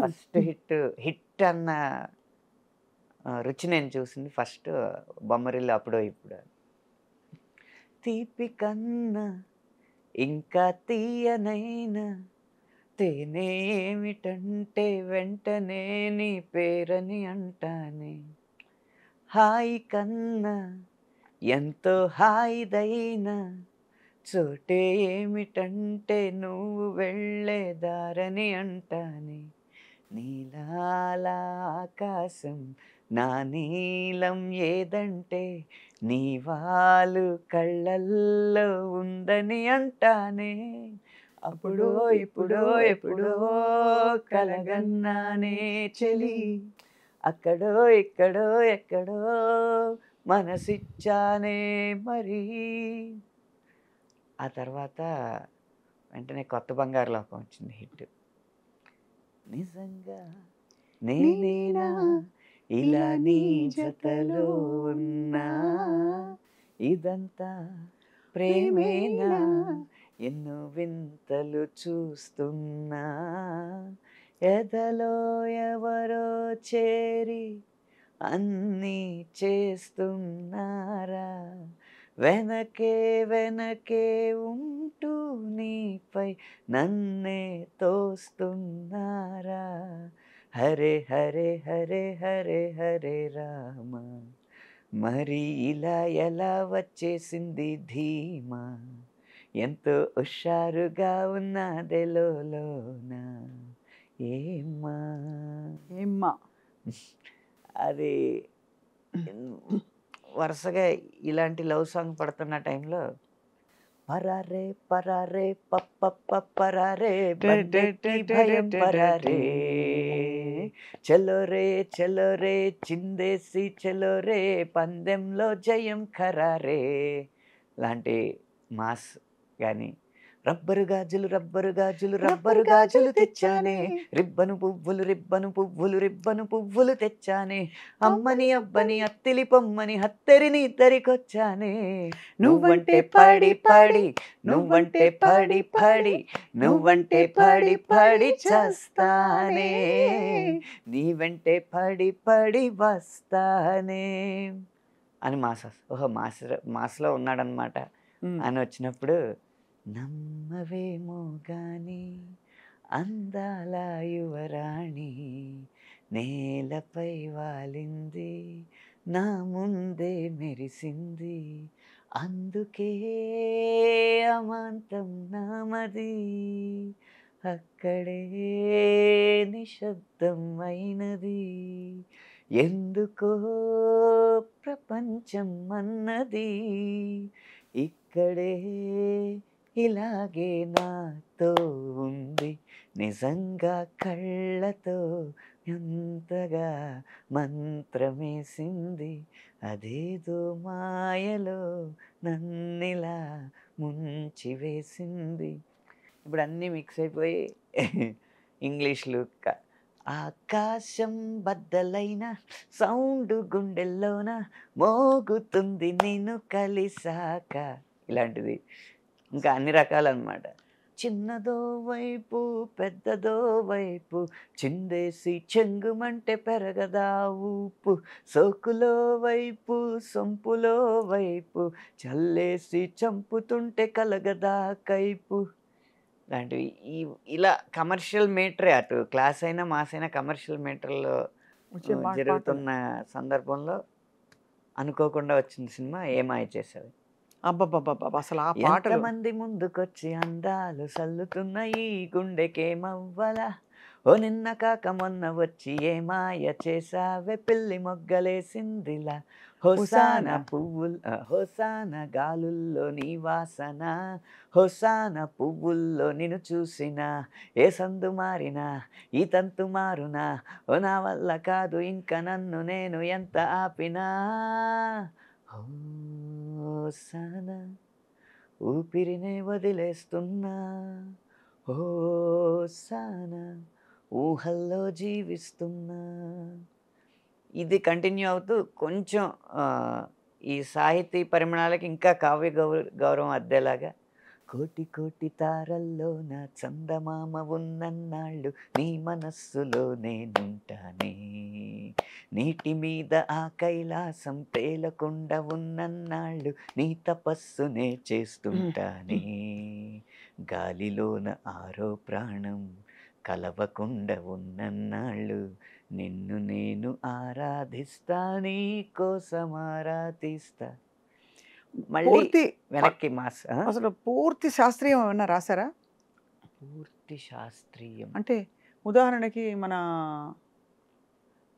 First hit అన్న రుచి నేను చూసింది ఫస్ట్ 'బొమ్మరిల్లు అప్పుడో ఇప్పుడో'. తీపి కన్నా ఇంకా తీయనైనా తేనె ఏమిటంటే వెంటనే నీ పేరని అంటానే. హాయి కన్నా ఎంతో హాయిదైనా చోటే ఏమిటంటే నువ్వు వెళ్ళే దారని అంటానే. నీలాల ఆకాశం నా నీలం ఏదంటే నీ వాలు కళ్ళల్లో ఉందని అంటానే. అప్పుడో ఇప్పుడో ఎప్పుడో కలగన్నానే చెలి, అక్కడో ఇక్కడో ఎక్కడో మనసిచ్చానే మరి. ఆ తర్వాత వెంటనే 'కొత్త బంగారు లోకం' వచ్చింది హిట్. నిజంగా నేనేనా ఇలా నీ జతలో ఉన్నా, ఇదంతా ప్రేమేనా ఎన్నో వింతలు చూస్తున్నా, ఎదలో ఎవరో చేరి అన్నీ చేస్తున్నారా, వెనకే వెనకే ఉంటూ నీపై నన్నే తోస్తున్నారా. హరే హరే హరే హరే హరే రామ, మరి ఇలా ఎలా వచ్చేసింది ధీమా, ఎంతో హుషారుగా ఉన్నదెలోన ఏమ్మా. ఏమ్మా అది వరుసగా ఇలాంటి లవ్ సాంగ్ పడుతున్న టైంలో పరారే పరారే పప్ప పరారే బండెక్కి భయం పరారే, చలో రే చిందేసి చలో రే పందెంలో జయం ఖరారే లాంటి మాస్ కానీ, రబ్బరు గాజులు రబ్బరు గాజులు తెచ్చానే, రిబ్బను పువ్వులు తెచ్చానే, అమ్మని అబ్బని అత్తిలి పొమ్మని హత్తెరిని ఇద్దరికొచ్చానే. నువ్వంటే పడి పడి నువ్వంటే పడి పడి నువ్వంటే పడి పడి చేస్తానే, నీ వెంటే పడి పడి వస్తానే అని ఓహో మాస్లో ఉన్నాడనమాట అని వచ్చినప్పుడు, నమ్మవేమో గాని అందాల యువరాణి నేలపై వాలింది నా ముందే మెరిసింది, అందుకే అమాంతం నామది అక్కడే నిశ్శబ్దం అయినది, ఎందుకో ప్రపంచం అన్నది ఇక్కడే ఇలాగే నాతో ఉంది, నిజంగా కళ్ళతో ఎంతగా మంత్రమేసింది, అదేదో మాయలో నన్నిలా ముంచి వేసింది. ఇప్పుడు అన్నీ మిక్స్ అయిపోయి ఇంగ్లీష్లు ఆకాశం బద్దలైన సౌండ్ గుండెల్లోన మోగుతుంది నిన్ను కలిసాక, ఇలాంటిది ఇంకా అన్ని రకాలన్నమాట. చిన్నదో వైపు పెద్దదో వైపు చిందేసి చెంగుమంటే పెరగదా ఊపు, సోకులో వైపు సొంపులో వైపు చల్లేసి చంపుతుంటే కలగదా కైపు లాంటివి. ఇలా కమర్షియల్ మీటరే, అటు క్లాస్ అయినా మాస్ అయినా కమర్షియల్ మీటర్లో జరుగుతున్న సందర్భంలో అనుకోకుండా వచ్చిన సినిమా ఏమాయ చేసేది. అబ్బబ్బబ్బబ్బ అసలు ఆ పాటలు ఎంతమంది ముందుకొచ్చి అందాలు సల్లుతున్న ఈ గుండెకేమవ్వలా, ఓ నిన్న కాక మొన్న వచ్చి ఏమాయ చేసావే పిల్లి మొగ్గలేసిందిలా, హోసాన హోసాన గాలుల్లో నీ వాసన, హోసాన పువ్వుల్లో నిన్ను చూసిన, ఏ సందు మారినా ఈ తంతు మారునా, ఓ నా వల్ల కాదు ఇంకా నన్ను నేను ఎంత ఆపినా, హోసాన ఊపిరినే వదిలేస్తున్నా, హోసాన ఊహల్లో జీవిస్తున్నా. ఇది కంటిన్యూ అవుతూ కొంచెం ఈ సాహితీ పరిమాణాలకి ఇంకా కావ్య గౌరవం అద్దేలాగా కోటి కోటి తారల్లో నా చందమామ ఉన్నన్నాళ్ళు నీ మనస్సులో నేనుంటానే, నీటి మీద ఆ కైలాసం తేలకుండా ఉన్నన్నాళ్ళు నీ తపస్సునే చేస్తుంటానే, గాలిలోన ఆరో ప్రాణం కలవకుండా ఉన్నన్నాళ్ళు నిన్ను నేను ఆరాధిస్తా, నీ కోసం ఆరాధిస్తా. మళ్ళీ పూర్తి వెనక్కి మాస్ అసలు పూర్తి శాస్త్రీయం ఏమన్నా రాశారా? పూర్తి శాస్త్రీయం అంటే ఉదాహరణకి మన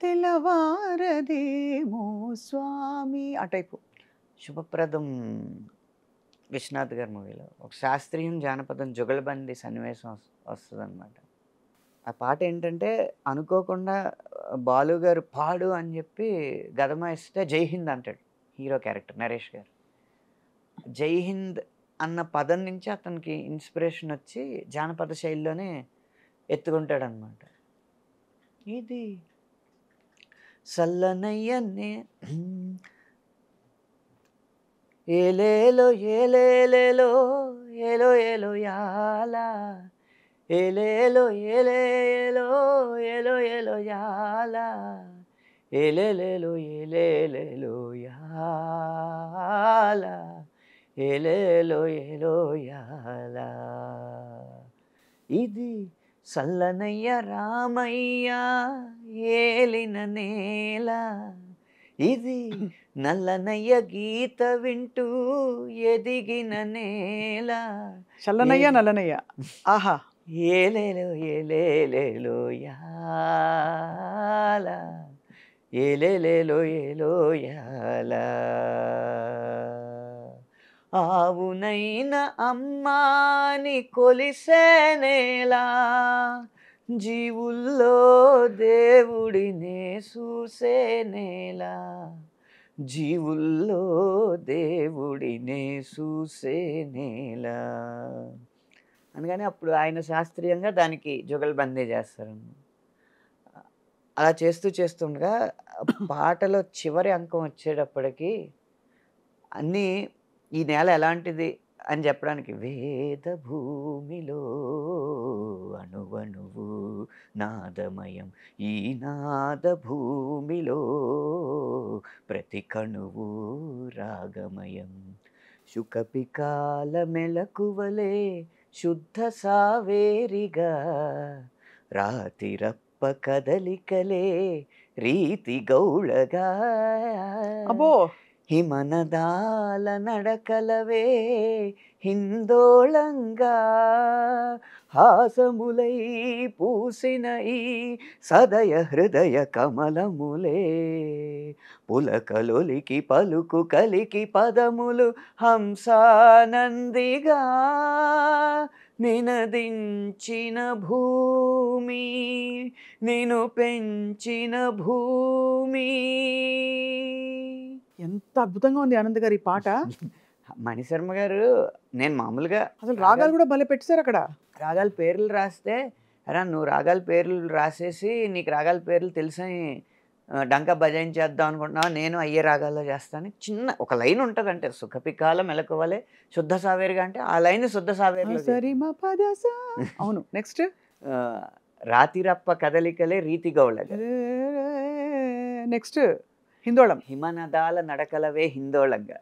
తెల్లవారదేమో స్వామి ఆ టైపు. శుభప్రదం విశ్వనాథ్ గారి మూవీలో ఒక శాస్త్రీయం జానపదం జుగలబంది సన్నివేశం వస్తుంది అనమాట. ఆ పాట ఏంటంటే అనుకోకుండా బాలు గారు పాడు అని చెప్పి గదమాయిస్తే జై హింద్ అంటాడు హీరో క్యారెక్టర్ నరేష్ గారు. జై హింద్ అన్న పదం నుంచి అతనికి ఇన్స్పిరేషన్ వచ్చి జానపద శైలిలోనే ఎత్తుకుంటాడు అనమాట. ఇది సల్లనయ్యనే ఏలేలో ఏలేలేలో ఏలో ఏలో యాలా, ఏలేలో ఏలేలో ఏలో ఏలో యాలా, ఏలేలేలో ఏలేలేలో యాలా, ఏలేలో ఏలో యాలా. ఇది సల్లనయ్య రామయ్య ఏలిన నేల, ఇది నల్లనయ్య గీత వింటూ ఎదిగిన నేల, చల్లనయ్య నల్లనయ్య ఆహా ఏలేలో ఏలేలేలో యాల, ఏలేలేలో ఏలో యాల. ఆవునైన అమ్మాని కొలిసే నేల, జీవుల్లో దేవుడినే చూసే నేల, జీవుల్లో దేవుడినే చూసే నేల. అందుకని అప్పుడు ఆయన శాస్త్రీయంగా దానికి జుగల్బందీ చేస్తారన్నమాట. అలా చేస్తూ చేస్తుండగా పాటలో చివరి అంకం వచ్చేటప్పటికి అన్నీ ఈ నేల ఎలాంటిది అని చెప్పడానికి వేద భూమిలో అణువణువు నాదమయం, ఈ నాద భూమిలో ప్రతి కణువు రాగమయం, శుకపికాల మెలకువలే శుద్ధ సావేరిగా, రాతిరప్ప కదలికలే రీతి గౌళగా, అబ్బో హిమనదాల నడకలవే హిందోళంగా, హాసములై పూసిన ఈ సదయ హృదయ కమలములే, పులకలొలికి పలుకు కలికి పదములు హంసానందిగా, నినదించిన భూమి నిను పెంచిన భూమి. ఎంత అద్భుతంగా ఉంది ఆనంద్ గారు ఈ పాట. మణిశర్మ గారు నేను మామూలుగా అసలు రాగాలు కూడా భలే పెట్టారు అక్కడ. రాగాల పేర్లు రాస్తే అరా నువ్వు రాగాల పేర్లు రాసేసి నీకు రాగాల పేర్లు తెలిసని డంకా బజాయించేద్దాం అనుకుంటున్నావు, నేను అయ్యే రాగాల్లో చేస్తాను. చిన్న ఒక లైన్ ఉంటుంది అంటే సుఖపికాల మెలకువలే శుద్ధ సావేరిగా అంటే ఆ లైన్ శుద్ధ సావేరిలో సరి మా పదసా. అవును నెక్స్ట్ రాతిరప్ప కదలికలే రీతి గౌళ, నెక్స్ట్ హిందోళం, హిమనదాల నడకలవే హిందోళంగా,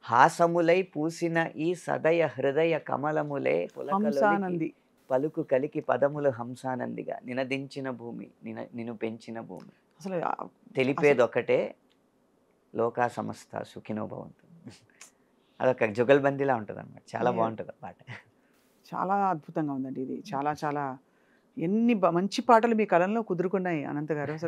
హాసములై పూసిన ఈ సదయ హృదయ కమలములే హంసానంది, పలుకు కలికి పదములు హంసానందిగా, నినదించిన భూమి నిన్ను పెంచిన భూమి. అసలు తెలిపేదొకటే లోకా సమస్త సుఖినో భవంతు. అదొక జుగల్బందీలా ఉంటుంది అన్నమాట. చాలా బాగుంటుంది ఆ పాట. చాలా అద్భుతంగా ఉందండి ఇది. చాలా చాలా ఎన్ని మంచి పాటలు మీ కలంలో కుదురుకున్నాయి అనంత గారు.